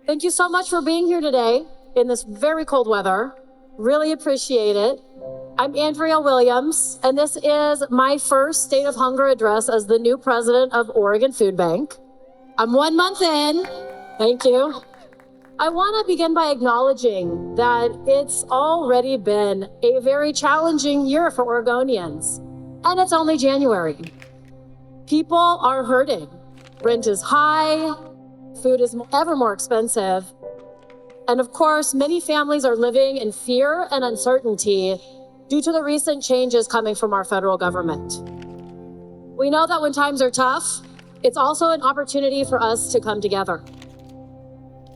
Thank you so much for being here today in this very cold weather. Really appreciate it. I'm Andrea Williams, and this is my first State of Hunger address as the new president of Oregon Food Bank. I'm 1 month in. Thank you. I want to begin by acknowledging that it's already been a very challenging year for Oregonians, and it's only January. People are hurting. Rent is high, food is ever more expensive, and of course, many families are living in fear and uncertainty due to the recent changes coming from our federal government. We know that when times are tough, it's also an opportunity for us to come together.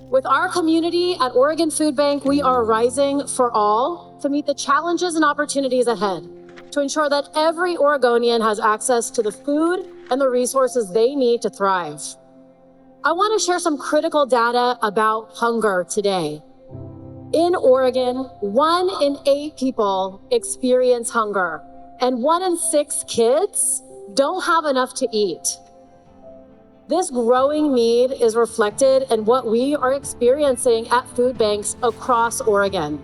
With our community at Oregon Food Bank, we are rising for all to meet the challenges and opportunities ahead, to ensure that every Oregonian has access to the food and the resources they need to thrive. I want to share some critical data about hunger today. In Oregon, 1 in 8 people experience hunger, and 1 in 6 kids don't have enough to eat. This growing need is reflected in what we are experiencing at food banks across Oregon.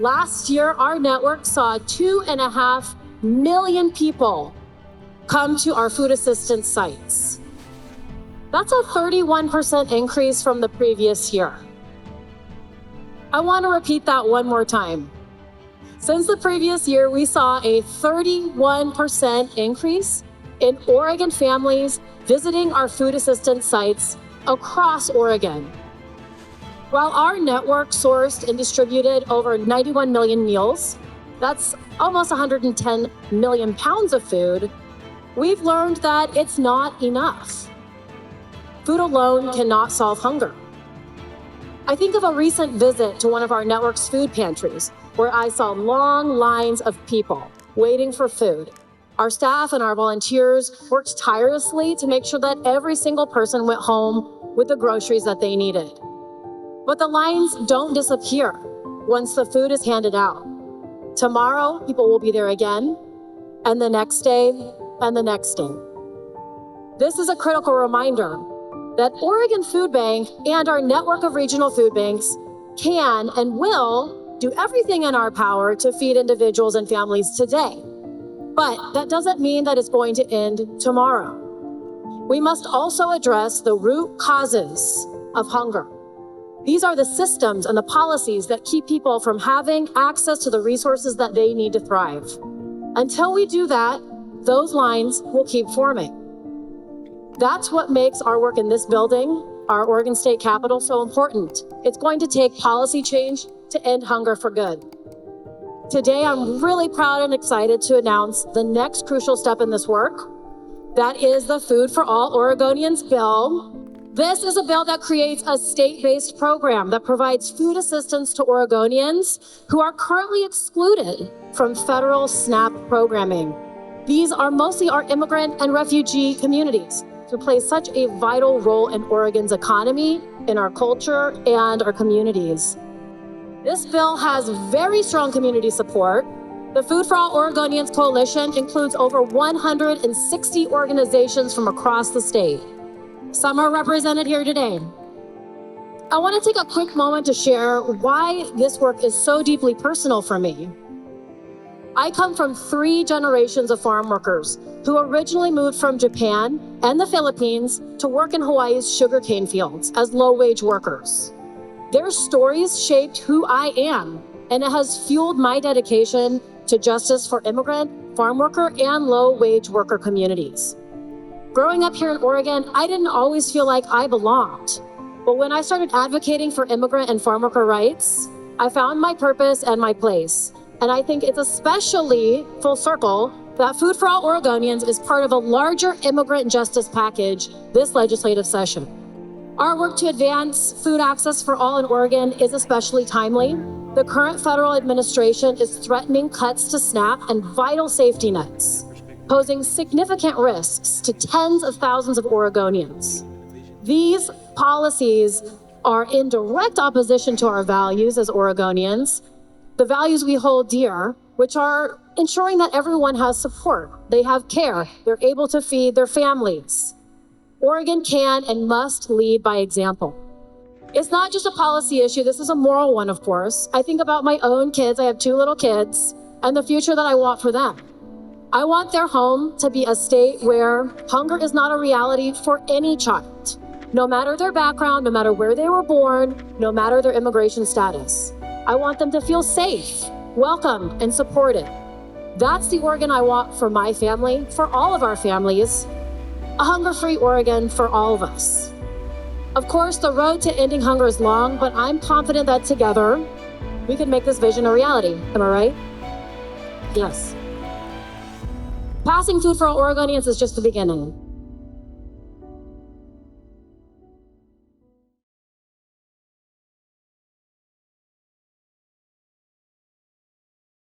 Last year, our network saw 2.5 million people come to our food assistance sites. That's a 31% increase from the previous year. I want to repeat that one more time. Since the previous year, we saw a 31% increase in Oregon families visiting our food assistance sites across Oregon. While our network sourced and distributed over 91 million meals, that's almost 110 million pounds of food, we've learned that it's not enough. Food alone cannot solve hunger. I think of a recent visit to one of our network's food pantries, where I saw long lines of people waiting for food. Our staff and our volunteers worked tirelessly to make sure that every single person went home with the groceries that they needed. But the lines don't disappear once the food is handed out. Tomorrow, people will be there again, and the next day, and the next day. This is a critical reminder that Oregon Food Bank and our network of regional food banks can and will do everything in our power to feed individuals and families today. But that doesn't mean that it's going to end tomorrow. We must also address the root causes of hunger. These are the systems and the policies that keep people from having access to the resources that they need to thrive. Until we do that, those lines will keep forming. That's what makes our work in this building, our Oregon State Capitol, so important. It's going to take policy change to end hunger for good. Today, I'm really proud and excited to announce the next crucial step in this work. That is the Food for All Oregonians bill. This is a bill that creates a state-based program that provides food assistance to Oregonians who are currently excluded from federal SNAP programming. These are mostly our immigrant and refugee communities who play such a vital role in Oregon's economy, in our culture, and our communities. This bill has very strong community support. The Food for All Oregonians Coalition includes over 160 organizations from across the state. Some are represented here today. I want to take a quick moment to share why this work is so deeply personal for me. I come from 3 generations of farm workers who originally moved from Japan and the Philippines to work in Hawaii's sugarcane fields as low-wage workers. Their stories shaped who I am, and it has fueled my dedication to justice for immigrant, farm worker, and low-wage worker communities. Growing up here in Oregon, I didn't always feel like I belonged. But when I started advocating for immigrant and farm worker rights, I found my purpose and my place. And I think it's especially full circle that Food for All Oregonians is part of a larger immigrant justice package this legislative session. Our work to advance food access for all in Oregon is especially timely. The current federal administration is threatening cuts to SNAP and vital safety nets, posing significant risks to tens of thousands of Oregonians. These policies are in direct opposition to our values as Oregonians, the values we hold dear, which are ensuring that everyone has support, they have care, they're able to feed their families. Oregon can and must lead by example. It's not just a policy issue. This is a moral one, of course. I think about my own kids. I have 2 little kids and the future that I want for them. I want their home to be a state where hunger is not a reality for any child, no matter their background, no matter where they were born, no matter their immigration status. I want them to feel safe, welcome, and supported. That's the Oregon I want for my family, for all of our families, a hunger-free Oregon for all of us. Of course, the road to ending hunger is long, but I'm confident that together, we can make this vision a reality. Am I right? Yes. Passing food for all Oregonians is just the beginning.